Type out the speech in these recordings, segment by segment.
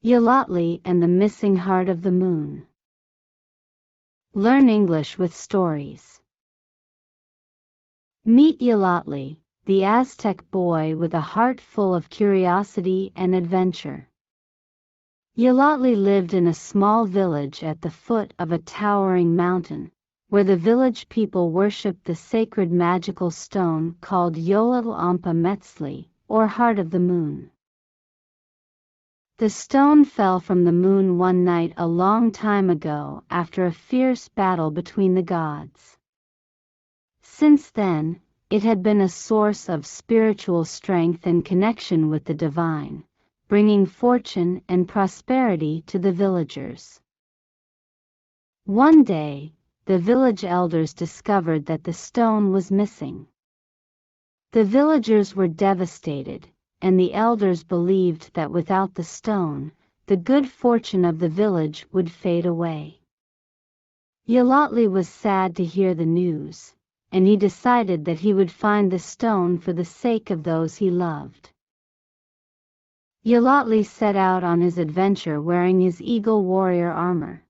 Yolotli and the Missing Heart of the Moon. Learn English with stories. Meet Yolotli, the Aztec boy with a heart full of curiosity and adventure. Yolotli lived in a small village at the foot of a towering mountain, where the village people worshipped the sacred magical stone called Yolotli, or Heart of the Moon. The stone fell from the moon one night a long time ago after a fierce battle between the gods. Since then, it had been a source of spiritual strength and connection with the divine, bringing fortune and prosperity to the villagers. One day, the village elders discovered that the stone was missing. The villagers were devastated, and the elders believed that without the stone, the good fortune of the village would fade away. Yolotli was sad to hear the news, and he decided that he would find the stone for the sake of those he loved. Yolotli set out on his adventure wearing his eagle warrior armor.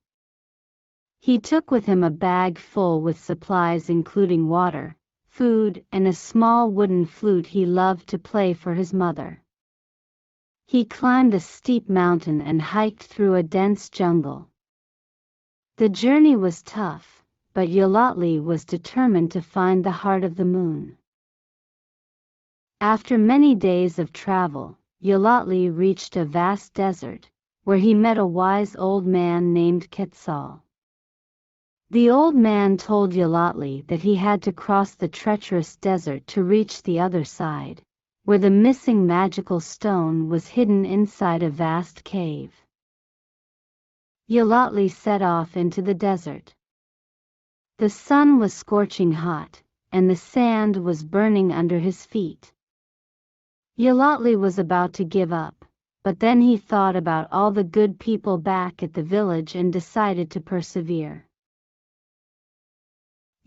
He took with him a bag full with supplies including water, food, and a small wooden flute he loved to play for his mother. He climbed a steep mountain and hiked through a dense jungle. The journey was tough, but Yolotli was determined to find the heart of the moon. After many days of travel, Yolotli reached a vast desert, where he met a wise old man named Quetzal. The old man told Yolotli that he had to cross the treacherous desert to reach the other side, where the missing magical stone was hidden inside a vast cave. Yolotli set off into the desert. The sun was scorching hot, and the sand was burning under his feet. Yolotli was about to give up, but then he thought about all the good people back at the village and decided to persevere.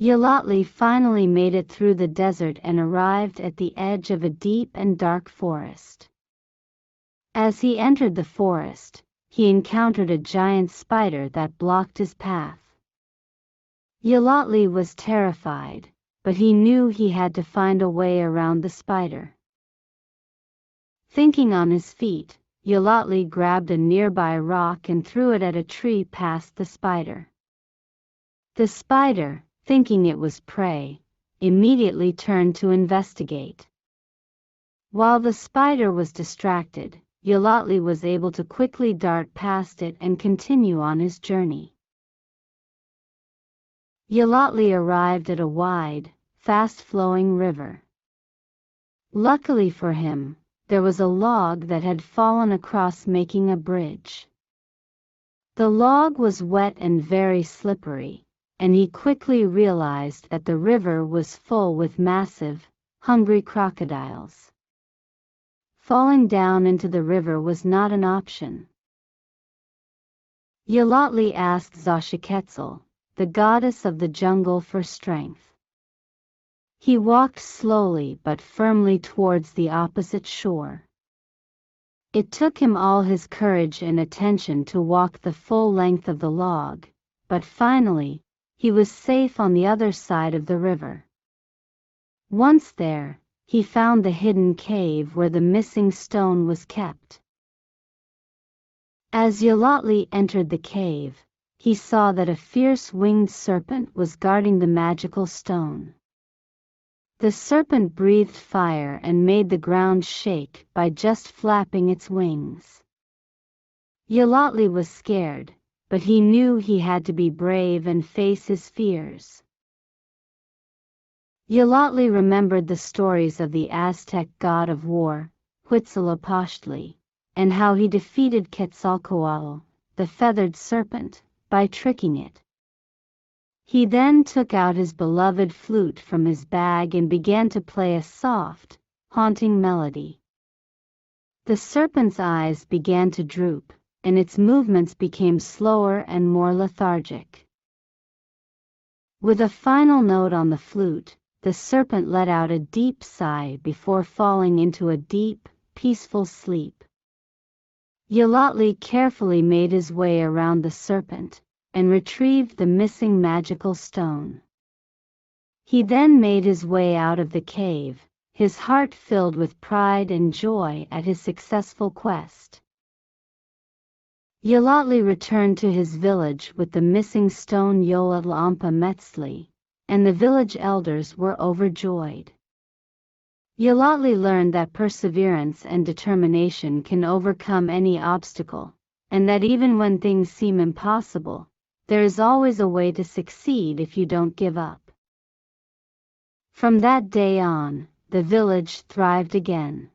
Yolotli finally made it through the desert and arrived at the edge of a deep and dark forest. As he entered the forest, he encountered a giant spider that blocked his path. Yolotli was terrified, but he knew he had to find a way around the spider. Thinking on his feet, Yolotli grabbed a nearby rock and threw it at a tree past the spider. The spider, thinking it was prey, immediately turned to investigate. While the spider was distracted, Yolotli was able to quickly dart past it and continue on his journey. Yolotli arrived at a wide, fast-flowing river. Luckily for him, there was a log that had fallen across, making a bridge. The log was wet and very slippery, and he quickly realized that the river was full with massive, hungry crocodiles. Falling down into the river was not an option. Yolotli asked Xochiquetzal, the goddess of the jungle, for strength. He walked slowly but firmly towards the opposite shore. It took him all his courage and attention to walk the full length of the log, but finally, he was safe on the other side of the river. Once there, he found the hidden cave where the missing stone was kept. As Yolotli entered the cave, he saw that a fierce winged serpent was guarding the magical stone. The serpent breathed fire and made the ground shake by just flapping its wings. Yolotli was scared, but he knew he had to be brave and face his fears. Yolotli remembered the stories of the Aztec god of war, Huitzilopochtli, and how he defeated Quetzalcoatl, the feathered serpent, by tricking it. He then took out his beloved flute from his bag and began to play a soft, haunting melody. The serpent's eyes began to droop, and its movements became slower and more lethargic. With a final note on the flute, the serpent let out a deep sigh before falling into a deep, peaceful sleep. Yolotli carefully made his way around the serpent, and retrieved the missing magical stone. He then made his way out of the cave, his heart filled with pride and joy at his successful quest. Yolotli returned to his village with the missing stone Yolotli, and the village elders were overjoyed. Yolotli learned that perseverance and determination can overcome any obstacle, and that even when things seem impossible, there is always a way to succeed if you don't give up. From that day on, the village thrived again.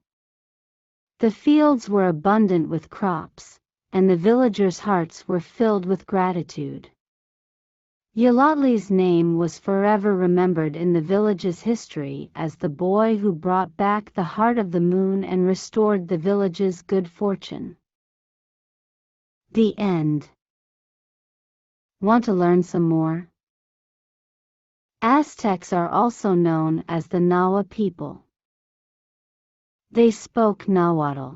The fields were abundant with crops, and the villagers' hearts were filled with gratitude. Yolotli's name was forever remembered in the village's history as the boy who brought back the heart of the moon and restored the village's good fortune. The end. Want to learn some more? Aztecs are also known as the Nahua people. They spoke Nahuatl.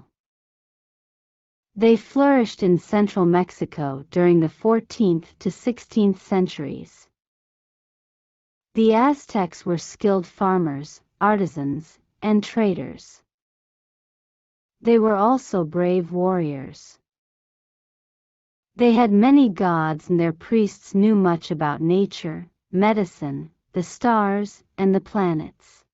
They flourished in central Mexico during the 14th to 16th centuries. The Aztecs were skilled farmers, artisans, and traders. They were also brave warriors. They had many gods, and their priests knew much about nature, medicine, the stars, and the planets.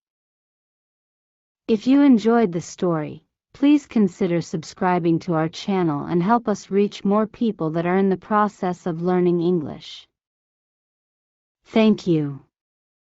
If you enjoyed the story, please consider subscribing to our channel and help us reach more people that are in the process of learning English. Thank you.